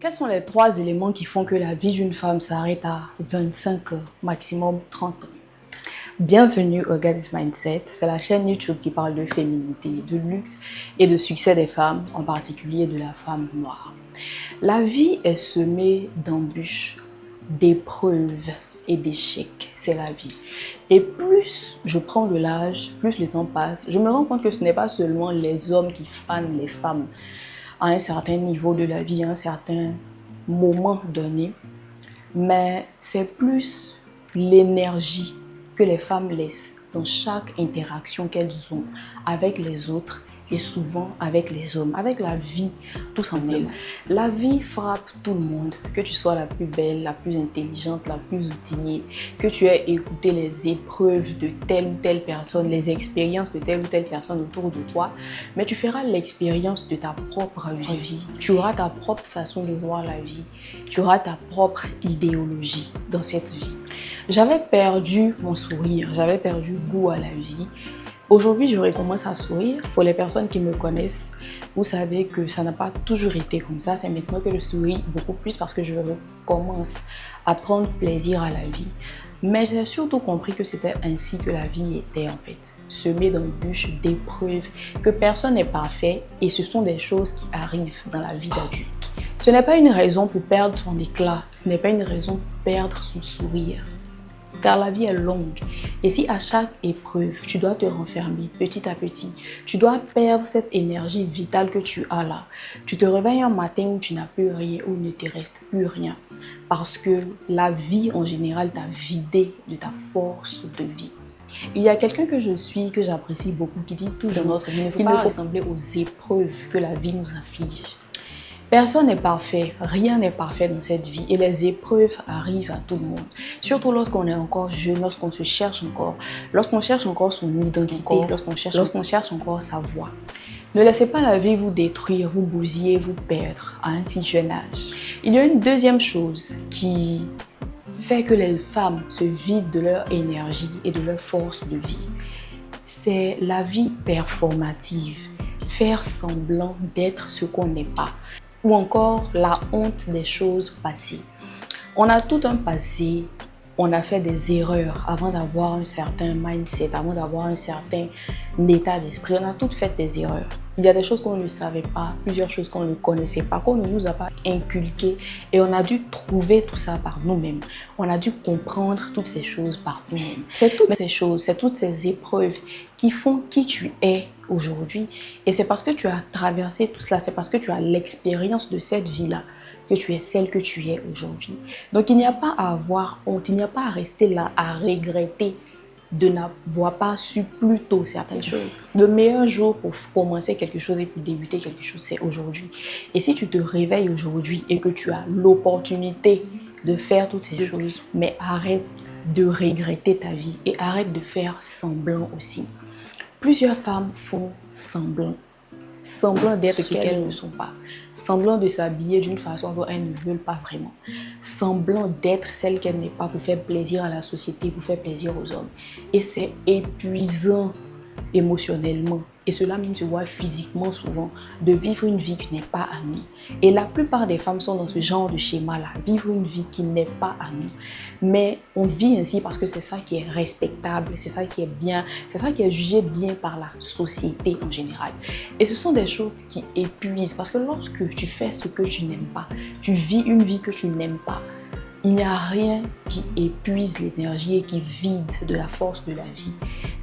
Quels sont les 3 éléments qui font que la vie d'une femme s'arrête à 25 ans, maximum 30 ans? Bienvenue au Goddess Mindset, c'est la chaîne YouTube qui parle de féminité, de luxe et de succès des femmes, en particulier de la femme noire. La vie est semée d'embûches, d'épreuves et d'échecs, c'est la vie. Et plus je prends de l'âge, plus le temps passe, je me rends compte que ce n'est pas seulement les hommes qui fanent les femmes à un certain niveau de la vie, à un certain moment donné, mais c'est plus l'énergie que les femmes laissent dans chaque interaction qu'elles ont avec les autres et souvent avec les hommes, avec la vie tout simplement. La vie frappe tout le monde, que tu sois la plus belle, la plus intelligente, la plus outillée, que tu aies écouté les épreuves de telle ou telle personne, les expériences de telle ou telle personne autour de toi, mais tu feras l'expérience de ta propre vie. Tu auras ta propre façon de voir la vie, tu auras ta propre idéologie dans cette vie. J'avais perdu mon sourire, j'avais perdu goût à la vie. Aujourd'hui, je recommence à sourire. Pour les personnes qui me connaissent, vous savez que ça n'a pas toujours été comme ça. C'est maintenant que je souris beaucoup plus parce que je commence à prendre plaisir à la vie. Mais j'ai surtout compris que c'était ainsi que la vie était en fait. Semée d'embûches, d'épreuves, que personne n'est parfait et ce sont des choses qui arrivent dans la vie d'adulte. Ce n'est pas une raison pour perdre son éclat, ce n'est pas une raison pour perdre son sourire. Car la vie est longue et si à chaque épreuve, tu dois te renfermer petit à petit, tu dois perdre cette énergie vitale que tu as là. Tu te réveilles un matin où tu n'as plus rien, où il ne te reste plus rien. Parce que la vie en général t'a vidé de ta force de vie. Il y a quelqu'un que je suis, que j'apprécie beaucoup, qui dit toujours dans notre vie, il ne faut ressembler aux épreuves que la vie nous inflige. Personne n'est parfait, rien n'est parfait dans cette vie et les épreuves arrivent à tout le monde. Surtout lorsqu'on est encore jeune, lorsqu'on se cherche encore, lorsqu'on cherche encore son identité, lorsqu'on cherche encore sa voie. Ne laissez pas la vie vous détruire, vous bousiller, vous perdre à un si jeune âge. Il y a une deuxième chose qui fait que les femmes se vident de leur énergie et de leur force de vie. C'est la vie performative, faire semblant d'être ce qu'on n'est pas. Ou encore la honte des choses passées. On a tout un passé, on a fait des erreurs avant d'avoir un certain mindset, avant d'avoir un certain état d'esprit. On a toutes fait des erreurs. Il y a des choses qu'on ne savait pas, plusieurs choses qu'on ne connaissait pas, qu'on ne nous a pas inculquées et on a dû trouver tout ça par nous-mêmes. On a dû comprendre toutes ces choses par nous-mêmes. C'est toutes ces choses, c'est toutes ces épreuves qui font qui tu es aujourd'hui. Et c'est parce que tu as traversé tout cela, c'est parce que tu as l'expérience de cette vie-là que tu es celle que tu es aujourd'hui. Donc il n'y a pas à avoir honte, il n'y a pas à rester là, à regretter de n'avoir pas su plus tôt certaines choses. Le meilleur jour pour commencer quelque chose et pour débuter quelque chose, c'est aujourd'hui. Et si tu te réveilles aujourd'hui et que tu as l'opportunité de faire toutes ces choses, mais arrête de regretter ta vie et arrête de faire semblant aussi. Plusieurs femmes font semblant d'être ce qu'elles ne sont pas, semblant de s'habiller d'une façon dont elles ne veulent pas vraiment, semblant d'être celle qu'elle n'est pas pour faire plaisir à la société, pour faire plaisir aux hommes. Et c'est épuisant émotionnellement et cela même se voit physiquement souvent, de vivre une vie qui n'est pas à nous. Et la plupart des femmes sont dans ce genre de schéma-là, vivre une vie qui n'est pas à nous. Mais on vit ainsi parce que c'est ça qui est respectable, c'est ça qui est bien, c'est ça qui est jugé bien par la société en général. Et ce sont des choses qui épuisent parce que lorsque tu fais ce que tu n'aimes pas, tu vis une vie que tu n'aimes pas, il n'y a rien qui épuise l'énergie et qui vide de la force de la vie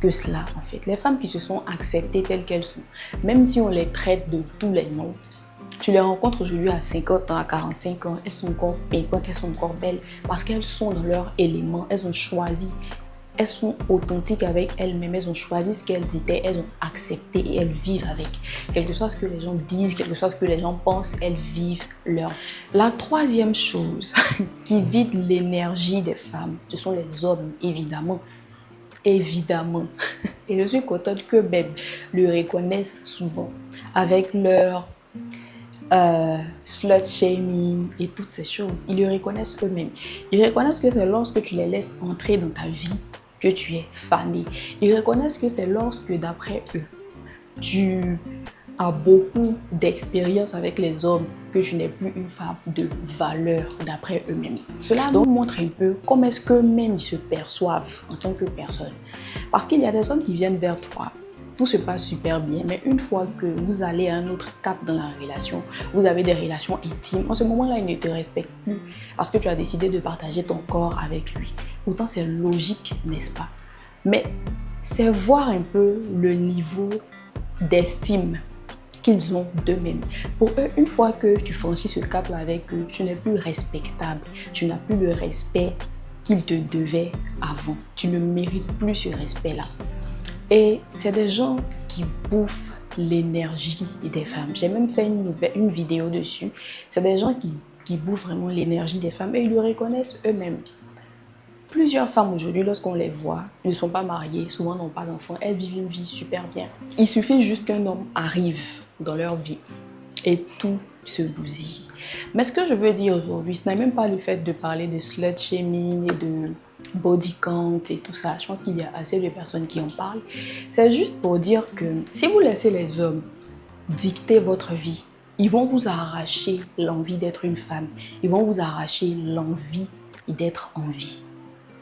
que cela en fait. Les femmes qui se sont acceptées telles qu'elles sont, même si on les traite de tous les noms, tu les rencontres aujourd'hui à 50 ans, à 45 ans, elles sont encore pépantes, elles sont encore belles parce qu'elles sont dans leur élément, elles ont choisi. Elles sont authentiques avec elles-mêmes, elles ont choisi ce qu'elles étaient, elles ont accepté et elles vivent avec. Quel que soit ce que les gens disent, quel que soit ce que les gens pensent, elles vivent leur vie. La troisième chose qui vide l'énergie des femmes, ce sont les hommes, évidemment. Évidemment. Et je suis contente que même le reconnaissent souvent avec leur slut shaming et toutes ces choses. Ils le reconnaissent eux-mêmes. Ils reconnaissent que c'est lorsque tu les laisses entrer dans ta vie que tu es fané. Ils reconnaissent que c'est lorsque, d'après eux, tu as beaucoup d'expérience avec les hommes que tu n'es plus une femme de valeur d'après eux-mêmes. Cela donc montre un peu comment est-ce qu'eux-mêmes ils se perçoivent en tant que personne. Parce qu'il y a des hommes qui viennent vers toi, tout se passe super bien, mais une fois que vous allez à un autre cap dans la relation, vous avez des relations intimes, en ce moment-là, il ne te respecte plus parce que tu as décidé de partager ton corps avec lui. Pourtant, c'est logique, n'est-ce pas? Mais c'est voir un peu le niveau d'estime qu'ils ont d'eux-mêmes. Pour eux, une fois que tu franchis ce cap avec eux, tu n'es plus respectable, tu n'as plus le respect qu'ils te devaient avant. Tu ne mérites plus ce respect-là. Et c'est des gens qui bouffent l'énergie des femmes. J'ai même fait une vidéo dessus. C'est des gens qui bouffent vraiment l'énergie des femmes et ils le reconnaissent eux-mêmes. Plusieurs femmes aujourd'hui, lorsqu'on les voit, ne sont pas mariées, souvent n'ont pas d'enfants, elles vivent une vie super bien. Il suffit juste qu'un homme arrive dans leur vie et tout se bousille. Mais ce que je veux dire aujourd'hui, ce n'est même pas le fait de parler de slut shaming et de body count et tout ça. Je pense qu'il y a assez de personnes qui en parlent. C'est juste pour dire que si vous laissez les hommes dicter votre vie, ils vont vous arracher l'envie d'être une femme. Ils vont vous arracher l'envie d'être en vie.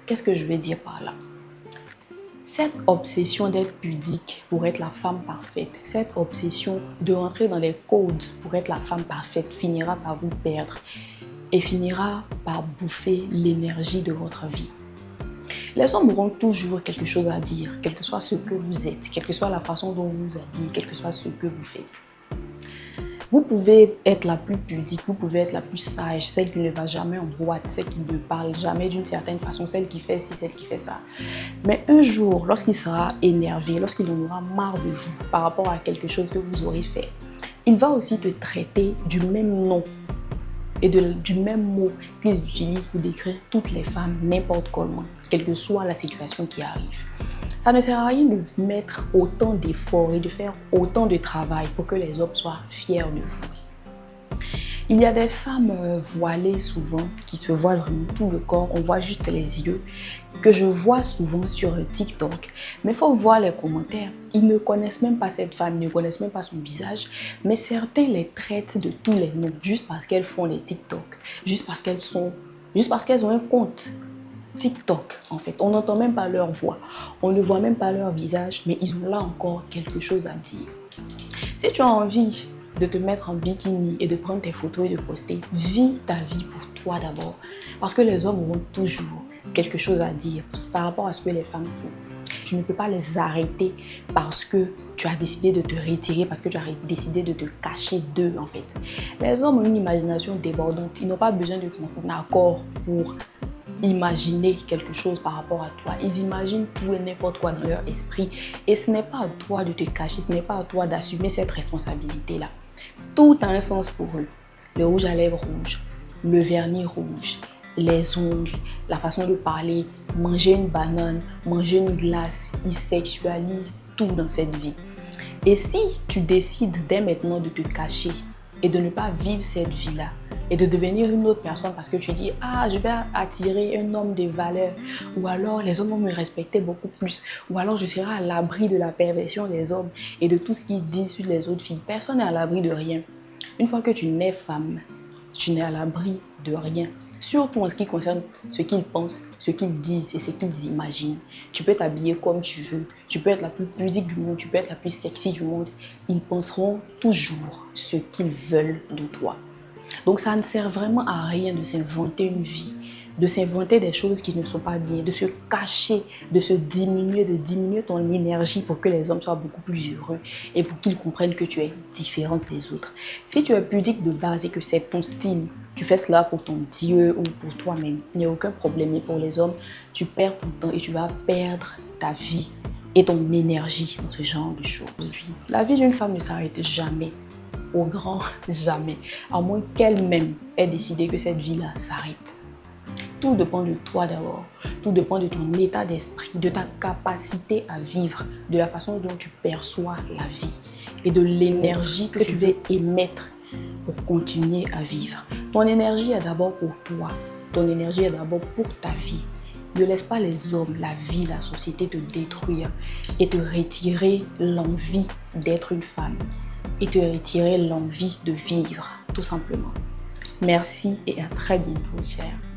Qu'est-ce que je veux dire par là? Cette obsession d'être pudique pour être la femme parfaite, cette obsession de rentrer dans les codes pour être la femme parfaite finira par vous perdre et finira par bouffer l'énergie de votre vie. Les hommes auront toujours quelque chose à dire, quel que soit ce que vous êtes, quelle que soit la façon dont vous vous habillez, quel que soit ce que vous faites. Vous pouvez être la plus pudique, vous pouvez être la plus sage, celle qui ne va jamais en boîte, celle qui ne parle jamais d'une certaine façon, celle qui fait ci, celle qui fait ça. Mais un jour, lorsqu'il sera énervé, lorsqu'il en aura marre de vous par rapport à quelque chose que vous aurez fait, il va aussi te traiter du même nom et du même mot qu'ils utilisent pour décrire toutes les femmes n'importe comment, quelle que soit la situation qui arrive. Ça ne sert à rien de mettre autant d'efforts et de faire autant de travail pour que les hommes soient fiers de vous. Il y a des femmes voilées souvent, qui se voilent vraiment tout le corps, on voit juste les yeux, que je vois souvent sur TikTok. Mais il faut voir les commentaires. Ils ne connaissent même pas cette femme, ils ne connaissent même pas son visage, mais certains les traitent de tous les noms, juste parce qu'elles font les TikTok, juste parce qu'elles ont un compte TikTok en fait. On n'entend même pas leur voix, on ne voit même pas leur visage, mais ils ont là encore quelque chose à dire. Si tu as envie de te mettre en bikini et de prendre tes photos et de poster, vis ta vie pour toi d'abord, parce que les hommes auront toujours quelque chose à dire par rapport à ce que les femmes font. Tu ne peux pas les arrêter parce que tu as décidé de te retirer, parce que tu as décidé de te cacher d'eux en fait. Les hommes ont une imagination débordante, ils n'ont pas besoin de ton accord pour imaginer quelque chose par rapport à toi. Ils imaginent tout et n'importe quoi dans leur esprit et ce n'est pas à toi de te cacher, ce n'est pas à toi d'assumer cette responsabilité-là. Tout a un sens pour eux. Le rouge à lèvres rouge, le vernis rouge, les ongles, la façon de parler, manger une banane, manger une glace, ils sexualisent tout dans cette vie. Et si tu décides dès maintenant de te cacher et de ne pas vivre cette vie-là, et de devenir une autre personne parce que tu dis « Ah, je vais attirer un homme de valeur » ou alors les hommes vont me respecter beaucoup plus ou alors je serai à l'abri de la perversion des hommes et de tout ce qu'ils disent sur les autres filles. Personne n'est à l'abri de rien. Une fois que tu nais femme, tu n'es à l'abri de rien. Surtout en ce qui concerne ce qu'ils pensent, ce qu'ils disent et ce qu'ils imaginent. Tu peux t'habiller comme tu veux, tu peux être la plus pudique du monde, tu peux être la plus sexy du monde. Ils penseront toujours ce qu'ils veulent de toi. Donc ça ne sert vraiment à rien de s'inventer une vie, de s'inventer des choses qui ne sont pas bien, de se cacher, de se diminuer, de diminuer ton énergie pour que les hommes soient beaucoup plus heureux et pour qu'ils comprennent que tu es différente des autres. Si tu es pudique de base et que c'est ton style, tu fais cela pour ton Dieu ou pour toi-même, il n'y a aucun problème. Mais pour les hommes, tu perds ton temps et tu vas perdre ta vie et ton énergie dans ce genre de choses. La vie d'une femme ne s'arrête jamais. Au grand jamais, à moins qu'elle-même ait décidé que cette vie-là s'arrête. Tout dépend de toi d'abord, tout dépend de ton état d'esprit, de ta capacité à vivre, de la façon dont tu perçois la vie et de l'énergie que tu veux émettre pour continuer à vivre. Ton énergie est d'abord pour toi, ton énergie est d'abord pour ta vie. Ne laisse pas les hommes, la vie, la société te détruire et te retirer l'envie d'être une femme. et te retirer l'envie de vivre, tout simplement. Merci et à très bientôt, chers.